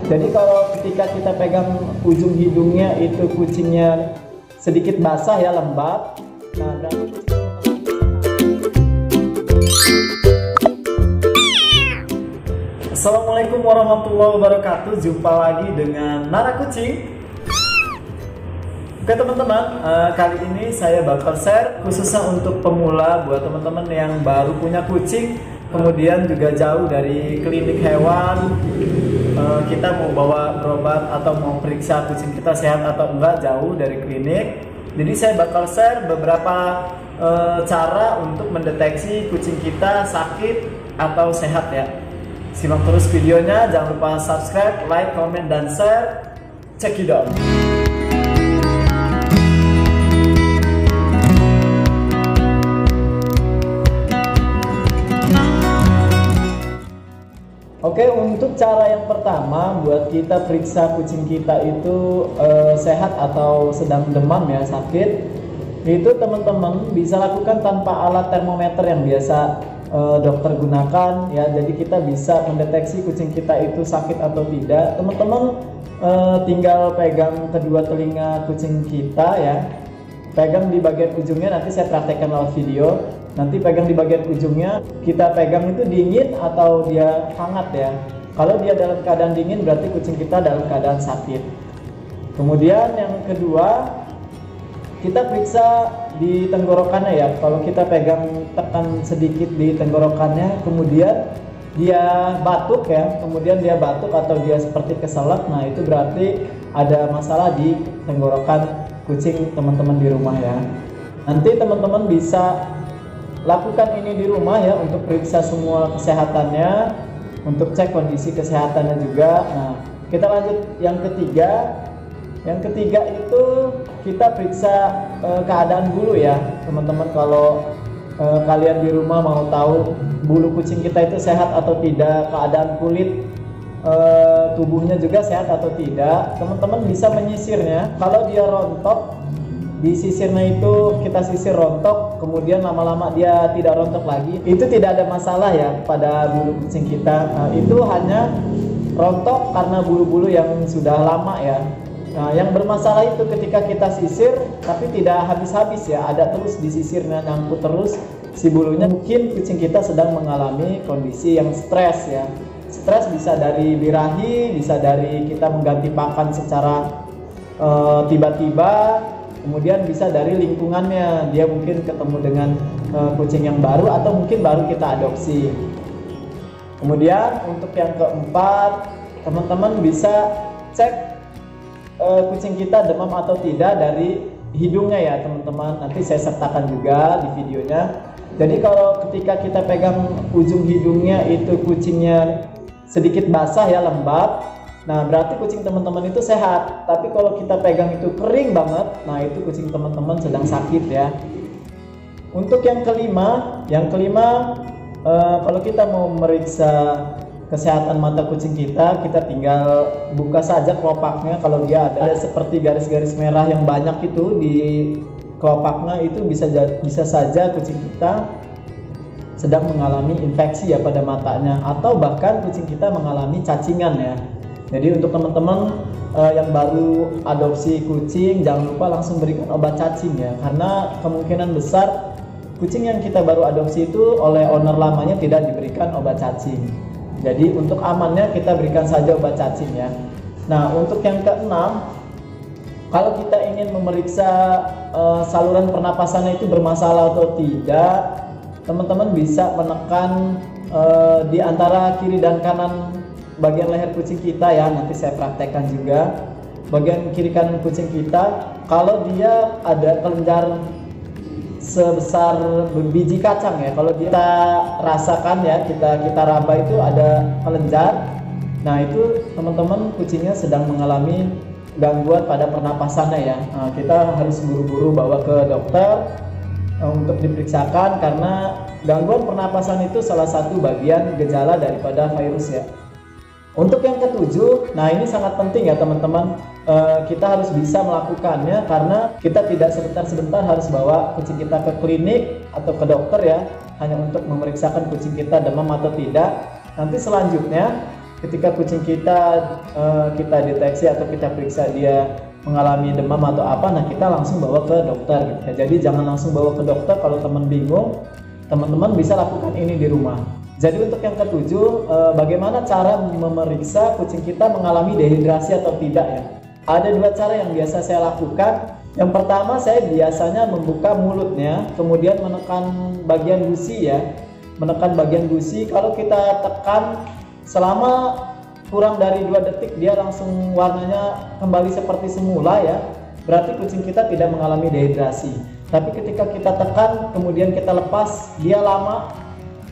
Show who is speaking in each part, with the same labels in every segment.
Speaker 1: Jadi kalau ketika kita pegang ujung hidungnya itu kucingnya sedikit basah ya, lembab. Nah, berarti Assalamualaikum warahmatullahi wabarakatuh. Jumpa lagi dengan Nara Kucing. Oke teman-teman, kali ini saya bakal share khususnya untuk pemula, buat teman-teman yang baru punya kucing, kemudian juga jauh dari klinik hewan. Kita mau bawa berobat atau mau periksa kucing kita sehat atau enggak, jauh dari klinik. Jadi saya bakal share beberapa cara untuk mendeteksi kucing kita sakit atau sehat ya. Simak terus videonya, jangan lupa subscribe, like, comment, dan share. Check it out. Oke, untuk cara yang pertama buat kita periksa kucing kita itu sehat atau sedang demam ya, sakit, itu teman-teman bisa lakukan tanpa alat termometer yang biasa dokter gunakan ya. Jadi kita bisa mendeteksi kucing kita itu sakit atau tidak. Teman-teman tinggal pegang kedua telinga kucing kita ya, pegang di bagian ujungnya, nanti saya praktekkan lewat video. Nanti pegang di bagian ujungnya, kita pegang itu dingin atau dia hangat ya. Kalau dia dalam keadaan dingin berarti kucing kita dalam keadaan sakit. Kemudian yang kedua, kita periksa di tenggorokannya ya. Kalau kita pegang, tekan sedikit di tenggorokannya, kemudian dia batuk ya, kemudian dia batuk atau dia seperti keselak, nah itu berarti ada masalah di tenggorokan kucing teman-teman di rumah ya. Nanti teman-teman bisa lakukan ini di rumah ya, untuk periksa semua kesehatannya, untuk cek kondisi kesehatannya juga. Nah, kita lanjut yang ketiga. Yang ketiga itu kita periksa keadaan bulu ya, teman-teman. Kalau kalian di rumah mau tahu bulu kucing kita itu sehat atau tidak, keadaan kulit tubuhnya juga sehat atau tidak, teman-teman bisa menyisirnya. Kalau dia rontok, di sisirnya itu kita sisir rontok, kemudian lama-lama dia tidak rontok lagi, itu tidak ada masalah ya pada bulu kucing kita. Nah, itu hanya rontok karena bulu-bulu yang sudah lama ya. Nah, yang bermasalah itu ketika kita sisir tapi tidak habis-habis ya, ada terus di sisirnya, nyangkut terus si bulunya. Mungkin kucing kita sedang mengalami kondisi yang stres ya. Stres bisa dari birahi, bisa dari kita mengganti pakan secara tiba-tiba, kemudian bisa dari lingkungannya, dia mungkin ketemu dengan kucing yang baru atau mungkin baru kita adopsi. Kemudian untuk yang keempat, teman-teman bisa cek kucing kita demam atau tidak dari hidungnya ya teman-teman. Nanti saya sertakan juga di videonya. Jadi kalau ketika kita pegang ujung hidungnya itu kucingnya sedikit basah ya, lembab, nah berarti kucing teman-teman itu sehat. Tapi kalau kita pegang itu kering banget, nah itu kucing teman-teman sedang sakit ya. Untuk yang kelima, kalau kita mau meriksa kesehatan mata kucing kita tinggal buka saja kelopaknya. Kalau dia ada seperti garis-garis merah yang banyak itu di kelopaknya, itu bisa saja kucing kita sedang mengalami infeksi ya pada matanya, atau bahkan kucing kita mengalami cacingan ya. Jadi untuk teman-teman yang baru adopsi kucing, jangan lupa langsung berikan obat cacing ya, karena kemungkinan besar kucing yang kita baru adopsi itu oleh owner lamanya tidak diberikan obat cacing. Jadi untuk amannya kita berikan saja obat cacing ya. Nah, untuk yang keenam, kalau kita ingin memeriksa saluran pernapasannya itu bermasalah atau tidak, teman-teman bisa menekan di antara kiri dan kanan bagian leher kucing kita ya. Nanti saya praktekkan juga bagian kiri kanan kucing kita. Kalau dia ada kelenjar sebesar biji kacang ya, kalau kita rasakan ya, kita raba itu ada kelenjar, nah itu teman-teman kucingnya sedang mengalami gangguan pada pernapasannya ya. Nah, kita harus buru-buru bawa ke dokter untuk diperiksakan, karena gangguan pernapasan itu salah satu bagian gejala daripada virus ya. Untuk yang ketujuh, nah ini sangat penting ya teman-teman, kita harus bisa melakukannya, karena kita tidak sebentar-sebentar harus bawa kucing kita ke klinik atau ke dokter ya, hanya untuk memeriksakan kucing kita demam atau tidak. Nanti selanjutnya ketika kucing kita deteksi atau kita periksa dia mengalami demam atau apa, nah kita langsung bawa ke dokter gitu ya. Jadi jangan langsung bawa ke dokter kalau teman bingung, teman-teman bisa lakukan ini di rumah. Jadi untuk yang ketujuh, bagaimana cara memeriksa kucing kita mengalami dehidrasi atau tidak ya. Ada dua cara yang biasa saya lakukan. Yang pertama, saya biasanya membuka mulutnya, kemudian menekan bagian gusi ya. Menekan bagian gusi, kalau kita tekan selama kurang dari 2 detik dia langsung warnanya kembali seperti semula ya, berarti kucing kita tidak mengalami dehidrasi. Tapi ketika kita tekan kemudian kita lepas, dia lama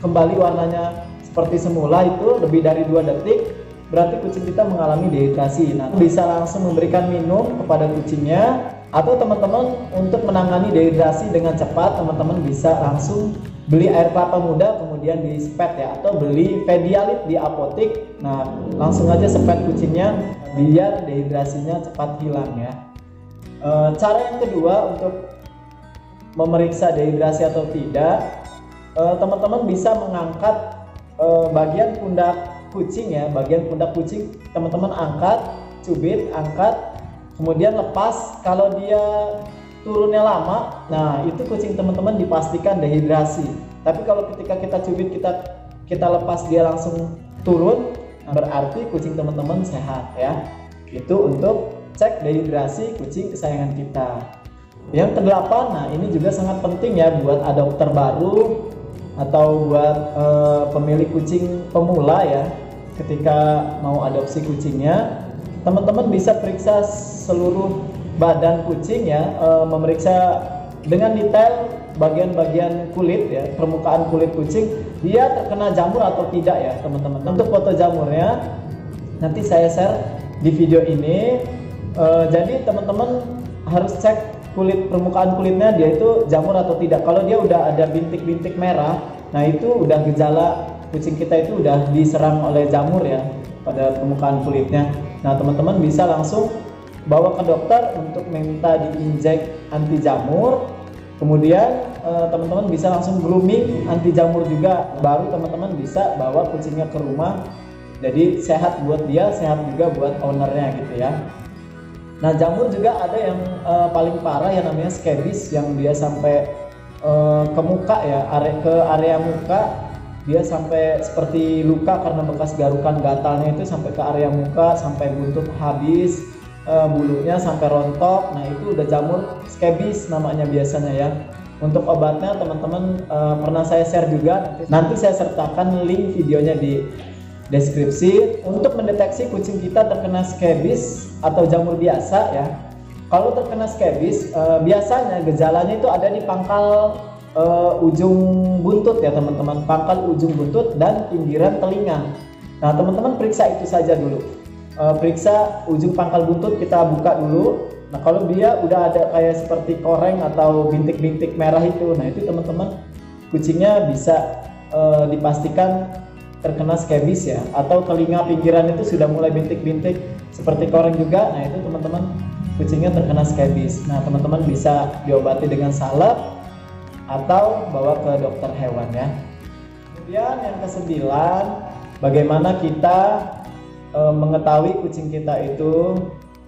Speaker 1: kembali warnanya seperti semula, itu lebih dari 2 detik, berarti kucing kita mengalami dehidrasi. Nah, bisa langsung memberikan minum kepada kucingnya, atau teman-teman untuk menangani dehidrasi dengan cepat, teman-teman bisa langsung beli air kelapa muda kemudian di spet ya, atau beli Pedialit di apotik. Nah, langsung aja spet kucingnya biar dehidrasinya cepat hilang ya. Cara yang kedua untuk memeriksa dehidrasi atau tidak, teman-teman bisa mengangkat bagian pundak kucing ya, bagian pundak kucing teman-teman angkat, cubit, angkat, kemudian lepas. Kalau dia turunnya lama, nah itu kucing teman-teman dipastikan dehidrasi. Tapi kalau ketika kita cubit, kita lepas dia langsung turun, nah berarti kucing teman-teman sehat ya. Itu untuk cek dehidrasi kucing kesayangan kita. Yang kedelapan, nah ini juga sangat penting ya buat adopter baru atau buat pemilik kucing pemula ya. Ketika mau adopsi kucingnya, teman-teman bisa periksa seluruh badan kucing ya, memeriksa dengan detail bagian-bagian kulit ya, permukaan kulit kucing, dia terkena jamur atau tidak ya teman-teman. Untuk foto jamurnya nanti saya share di video ini. Jadi teman-teman harus cek permukaan kulitnya, dia itu jamur atau tidak. Kalau dia udah ada bintik-bintik merah, nah itu udah gejala kucing kita itu udah diserang oleh jamur ya pada permukaan kulitnya. Nah teman-teman bisa langsung bawa ke dokter untuk minta diinjek anti jamur, kemudian teman-teman bisa langsung grooming anti jamur juga, baru teman-teman bisa bawa kucingnya ke rumah. Jadi sehat buat dia, sehat juga buat ownernya gitu ya. Nah jamur juga ada yang paling parah yang namanya scabies, yang dia sampai ke muka ya, ke area muka, dia sampai seperti luka karena bekas garukan gatalnya itu sampai ke area muka, sampai buntut habis, bulunya sampai rontok. Nah itu udah jamur scabies namanya biasanya ya. Untuk obatnya teman-teman pernah saya share juga, nanti saya sertakan link videonya di deskripsi. Untuk mendeteksi kucing kita terkena scabies atau jamur biasa ya, kalau terkena scabies biasanya gejalanya itu ada di pangkal ujung buntut ya teman-teman, pangkal ujung buntut dan pinggiran telinga. Nah teman-teman periksa itu saja dulu, periksa ujung pangkal buntut, kita buka dulu. Nah kalau dia udah ada kayak seperti koreng atau bintik-bintik merah itu, nah itu teman-teman kucingnya bisa dipastikan terkena scabies ya. Atau telinga pinggiran itu sudah mulai bintik-bintik seperti koreng juga, nah itu teman-teman kucingnya terkena scabies. Nah teman-teman bisa diobati dengan salep atau bawa ke dokter hewan ya. Kemudian yang ke-9, bagaimana kita mengetahui kucing kita itu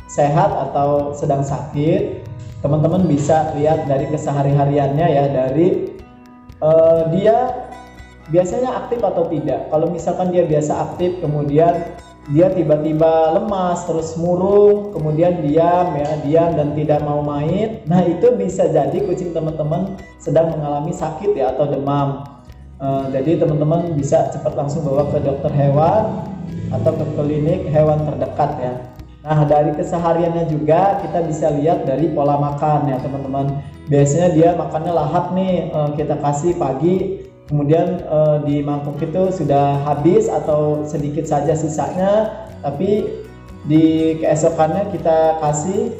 Speaker 1: sehat atau sedang sakit. Teman-teman bisa lihat dari kesehari-hariannya ya, dari dia biasanya aktif atau tidak. Kalau misalkan dia biasa aktif, kemudian dia tiba-tiba lemas, terus murung, kemudian diam dan tidak mau main, nah itu bisa jadi kucing teman-teman sedang mengalami sakit ya atau demam. Jadi teman-teman bisa cepat langsung bawa ke dokter hewan atau ke klinik hewan terdekat ya. Nah dari kesehariannya juga kita bisa lihat dari pola makan ya teman-teman. Biasanya dia makannya lahap nih, kita kasih pagi, kemudian di mangkuk itu sudah habis atau sedikit saja sisanya, tapi di keesokannya kita kasih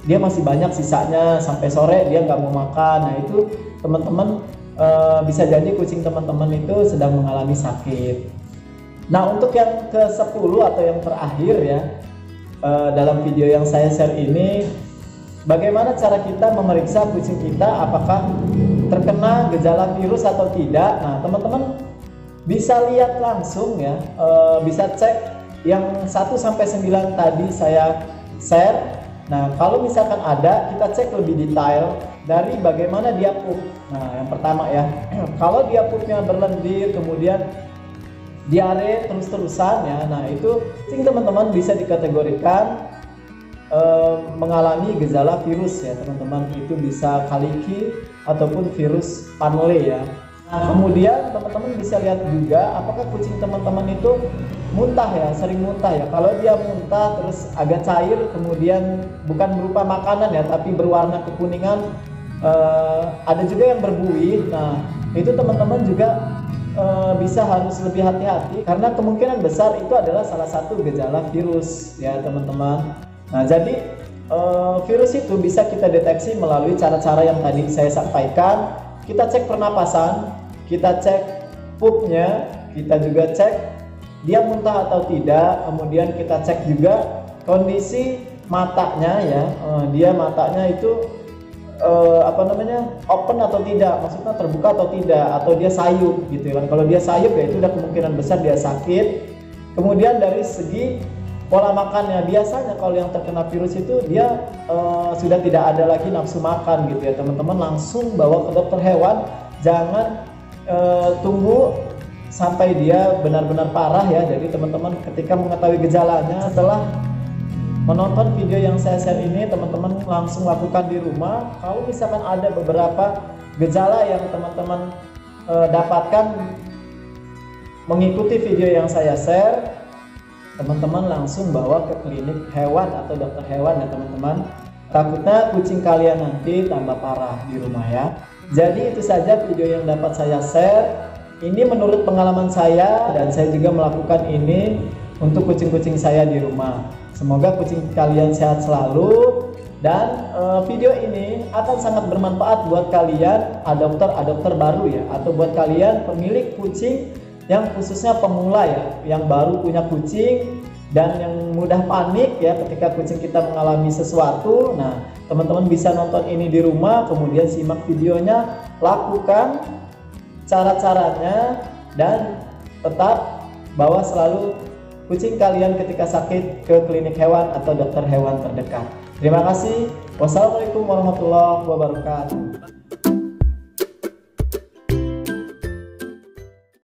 Speaker 1: dia masih banyak sisanya sampai sore dia nggak mau makan. Nah itu teman-teman bisa jadi kucing teman-teman itu sedang mengalami sakit. Nah untuk yang ke-10 atau yang terakhir ya, dalam video yang saya share ini, bagaimana cara kita memeriksa kucing kita apakah terkena gejala virus atau tidak. Nah teman-teman bisa lihat langsung ya, bisa cek yang 1 sampai 9 tadi saya share. Nah, kalau misalkan ada, kita cek lebih detail dari bagaimana dia pup. Nah, yang pertama ya, kalau dia pupnya berlendir, kemudian diare terus-terusan ya, nah itu kucing teman-teman bisa dikategorikan mengalami gejala virus ya teman-teman. Itu bisa Kaliki ataupun virus Panle ya. Nah, kemudian teman-teman bisa lihat juga apakah kucing teman-teman itu muntah ya, sering muntah ya. Kalau dia muntah terus agak cair, kemudian bukan berupa makanan ya, tapi berwarna kekuningan, ada juga yang berbuih. Nah, itu teman-teman juga bisa harus lebih hati-hati karena kemungkinan besar itu adalah salah satu gejala virus ya teman-teman. Nah, jadi virus itu bisa kita deteksi melalui cara-cara yang tadi saya sampaikan. Kita cek pernapasan, kita cek pupnya, kita juga cek dia muntah atau tidak. Kemudian kita cek juga kondisi matanya ya, dia matanya itu open atau tidak, maksudnya terbuka atau tidak, atau dia sayup gitu kan. Kalau dia sayup ya itu udah kemungkinan besar dia sakit. Kemudian dari segi pola makannya, biasanya kalau yang terkena virus itu dia sudah tidak ada lagi nafsu makan gitu ya teman-teman, langsung bawa ke dokter hewan. Jangan tunggu sampai dia benar-benar parah ya. Jadi teman-teman ketika mengetahui gejalanya, setelah menonton video yang saya share ini, teman-teman langsung lakukan di rumah. Kalau misalkan ada beberapa gejala yang teman-teman dapatkan mengikuti video yang saya share, teman-teman langsung bawa ke klinik hewan atau dokter hewan ya teman-teman. Takutnya kucing kalian nanti tambah parah di rumah ya. Jadi itu saja video yang dapat saya share. Ini menurut pengalaman saya, dan saya juga melakukan ini untuk kucing-kucing saya di rumah. Semoga kucing kalian sehat selalu, dan video ini akan sangat bermanfaat buat kalian adopter baru ya, atau buat kalian pemilik kucing yang khususnya pemula ya, yang baru punya kucing dan yang mudah panik ya ketika kucing kita mengalami sesuatu. Nah, teman-teman bisa nonton ini di rumah, kemudian simak videonya, lakukan cara-caranya, dan tetap bawa selalu kucing kalian ketika sakit ke klinik hewan atau dokter hewan terdekat. Terima kasih. Wassalamualaikum warahmatullahi wabarakatuh.